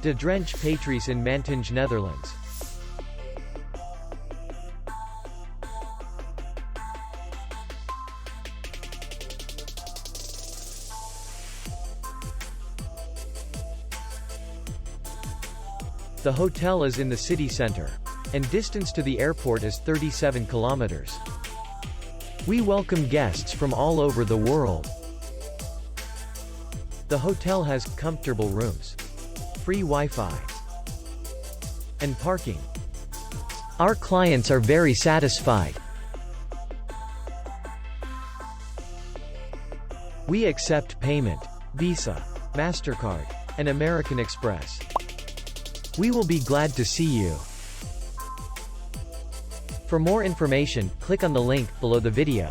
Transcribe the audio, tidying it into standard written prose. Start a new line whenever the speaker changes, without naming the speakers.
De Drentsche Patrijs in Mantinge, Netherlands. The hotel is in the city center, and distance to the airport is 37 kilometers. We welcome guests from all over the world. The hotel has comfortable rooms, free Wi-Fi, and parking. Our clients are very satisfied. We accept payment, Visa, MasterCard, and American Express. We will be glad to see you. For more information, click on the link below the video.